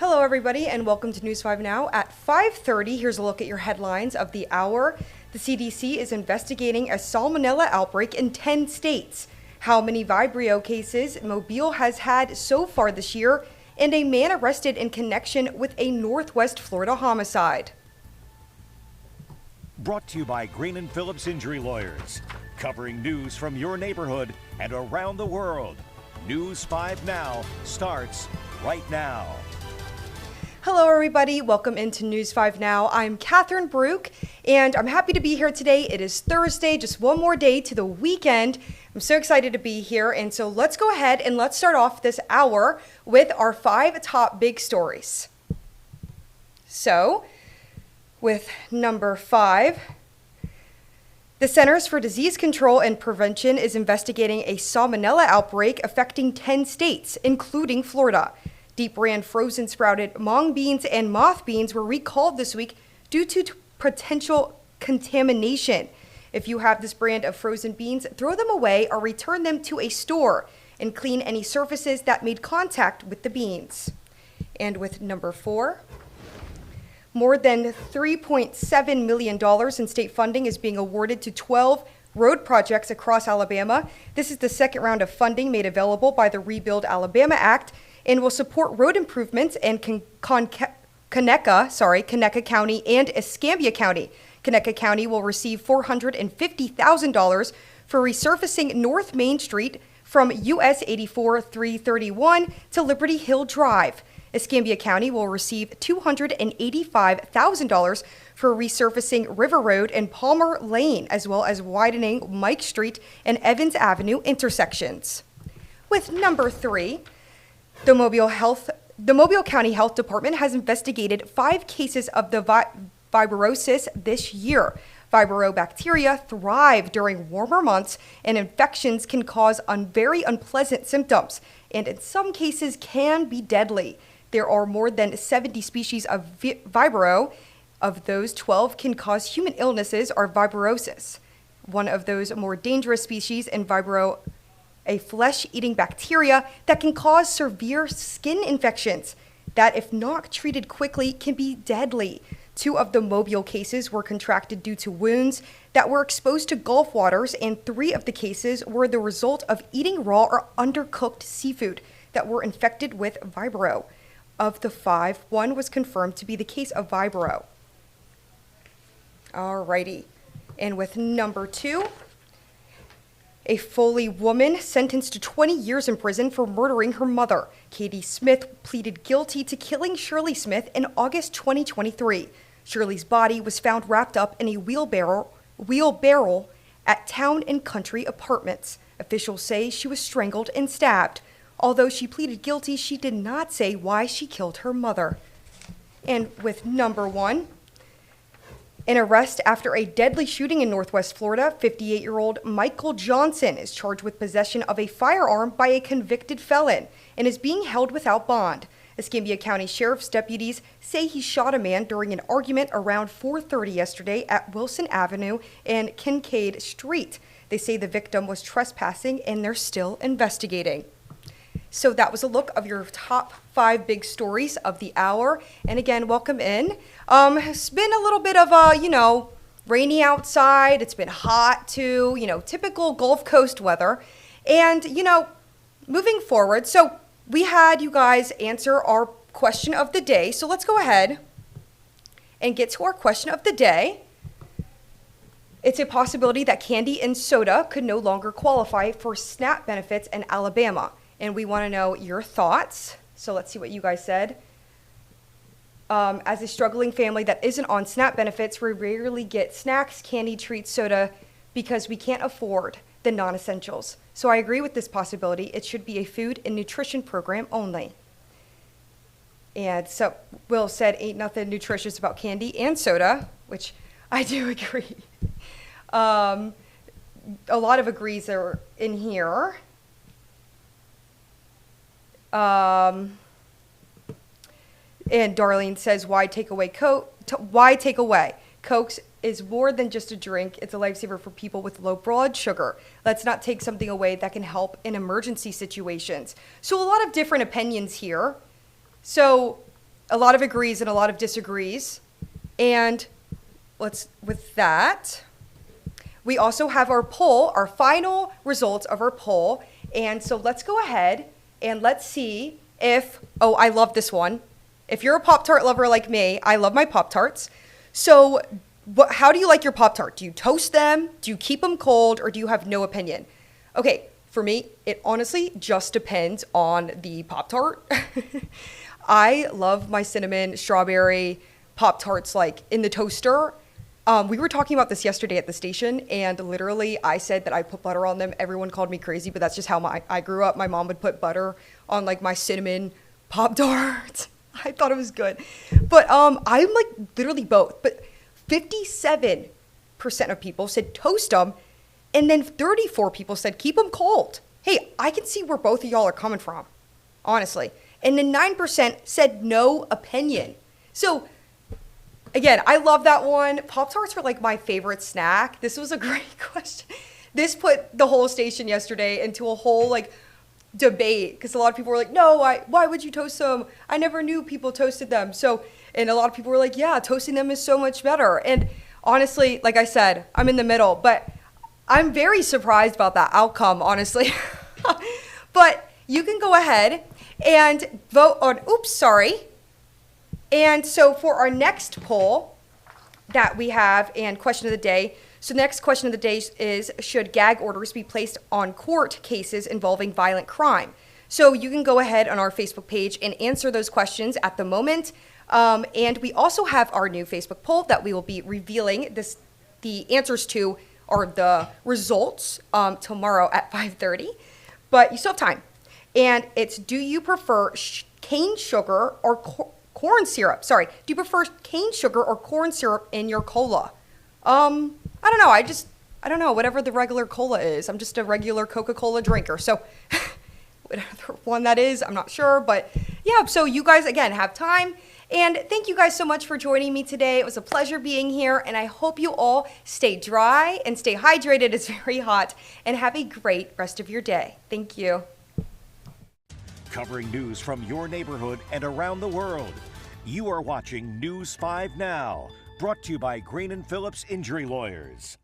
Hello, everybody, and welcome to News 5 Now. At 5:30, here's a look at your headlines of the hour. The CDC is investigating a Salmonella outbreak in 10 states. How many Vibrio cases Mobile has had so far this year, and a man arrested in connection with a Northwest Florida homicide. Brought to you by Green & Phillips Injury Lawyers, covering news from your neighborhood and around the world. News 5 Now starts right now. Hello, everybody. Welcome into News 5 Now. I'm Catherine Brook, and I'm happy to be here today. It is Thursday, just one more day to the weekend. I'm so excited to be here, and so let's go ahead and let's start off this hour with our 5 top big stories. So, with number 5, the Centers for Disease Control and Prevention is investigating a Salmonella outbreak affecting 10 states, including Florida. Deep brand frozen sprouted mung beans and moth beans were recalled this week due to potential contamination. If you have this brand of frozen beans, throw them away or return them to a store and clean any surfaces that made contact with the beans. And with number 4, more than $3.7 million in state funding is being awarded to 12 road projects across Alabama. This is the second round of funding made available by the Rebuild Alabama Act and will support road improvements in Conecuh County and Escambia County. Conecuh County will receive $450,000 for resurfacing North Main Street from US 84-331 to Liberty Hill Drive. Escambia County will receive $285,000 for resurfacing River Road and Palmer Lane, as well as widening Mike Street and Evans Avenue intersections. With number 3, the Mobile County Health Department has investigated 5 cases of the fibrosis this year. Vibrio bacteria thrive during warmer months, and infections can cause very unpleasant symptoms, and in some cases can be deadly. There are more than 70 species of Vibrio. Of those, 12 can cause human illnesses or fibrosis. One of those more dangerous species in Vibrio, a flesh-eating bacteria that can cause severe skin infections that, if not treated quickly, can be deadly. 2 of the Mobile cases were contracted due to wounds that were exposed to Gulf waters, and 3 of the cases were the result of eating raw or undercooked seafood that were infected with Vibrio. Of the 5, 1 was confirmed to be the case of Vibrio. Alrighty. And with number 2, a Foley woman sentenced to 20 years in prison for murdering her mother. Katie Smith pleaded guilty to killing Shirley Smith in August 2023. Shirley's body was found wrapped up in a wheelbarrow at Town and Country Apartments. Officials say she was strangled and stabbed. Although she pleaded guilty, she did not say why she killed her mother. And with number 1, an arrest after a deadly shooting in Northwest Florida, 58-year-old Michael Johnson is charged with possession of a firearm by a convicted felon and is being held without bond. Escambia County Sheriff's deputies say he shot a man during an argument around 4:30 yesterday at Wilson Avenue and Kincaid Street. They say the victim was trespassing and they're still investigating. So that was a look of your top 5 big stories of the hour. And again, welcome in. It's been a little bit of rainy outside. It's been hot too, typical Gulf Coast weather. And, moving forward, so we had you guys answer our question of the day. So let's go ahead and get to our question of the day. It's a possibility that candy and soda could no longer qualify for SNAP benefits in Alabama. And we want to know your thoughts. So let's see what you guys said. As a struggling family that isn't on SNAP benefits, we rarely get snacks, candy, treats, soda because we can't afford the non-essentials. So I agree with this possibility. It should be a food and nutrition program only. And so Will said, ain't nothing nutritious about candy and soda, which I do agree. A lot of agrees are in here. And Darlene says, why take away Coke? Why take away? Coke is more than just a drink. It's a lifesaver for people with low blood sugar. Let's not take something away that can help in emergency situations. So a lot of different opinions here. So a lot of agrees and a lot of disagrees. And with that, we also have our poll, our final results of our poll. And so let's go ahead and let's see if, oh, I love this one. If you're a Pop-Tart lover like me, I love my Pop-Tarts. So how do you like your Pop-Tart? Do you toast them? Do you keep them cold? Or do you have no opinion? Okay, for me, it honestly just depends on the Pop-Tart. I love my cinnamon strawberry Pop-Tarts like in the toaster. We were talking about this yesterday at the station, and literally I said that I put butter on them. Everyone called me crazy, but that's just how I grew up. My mom would put butter on like my cinnamon Pop-Tarts. I thought it was good. But I'm like literally both. But 57% of people said toast them, and then 34 people said keep them cold. Hey, I can see where both of y'all are coming from, honestly. And then 9% said no opinion. So again, I love that one. Pop-Tarts were like my favorite snack. This was a great question. This put the whole station yesterday into a whole like debate because a lot of people were like, no, why would you toast them? I never knew people toasted them. So, and a lot of people were like, yeah, toasting them is so much better. And honestly, like I said, I'm in the middle, but I'm very surprised about that outcome, honestly. But you can go ahead and vote on, And so for our next poll that we have and question of the day, so the next question of the day is, should gag orders be placed on court cases involving violent crime? So you can go ahead on our Facebook page and answer those questions at the moment. And we also have our new Facebook poll that we will be revealing the answers to, or the results, tomorrow at 5:30. But you still have time. And it's, do you prefer cane sugar or corn syrup? Sorry, do you prefer cane sugar or corn syrup in your cola? I don't know. I don't know. Whatever the regular cola is. I'm just a regular Coca-Cola drinker. So whatever one that is, I'm not sure. But yeah, so you guys, again, have time. And thank you guys so much for joining me today. It was a pleasure being here. And I hope you all stay dry and stay hydrated. It's very hot. And have a great rest of your day. Thank you. Covering news from your neighborhood and around the world. You are watching News 5 Now, brought to you by Green & Phillips Injury Lawyers.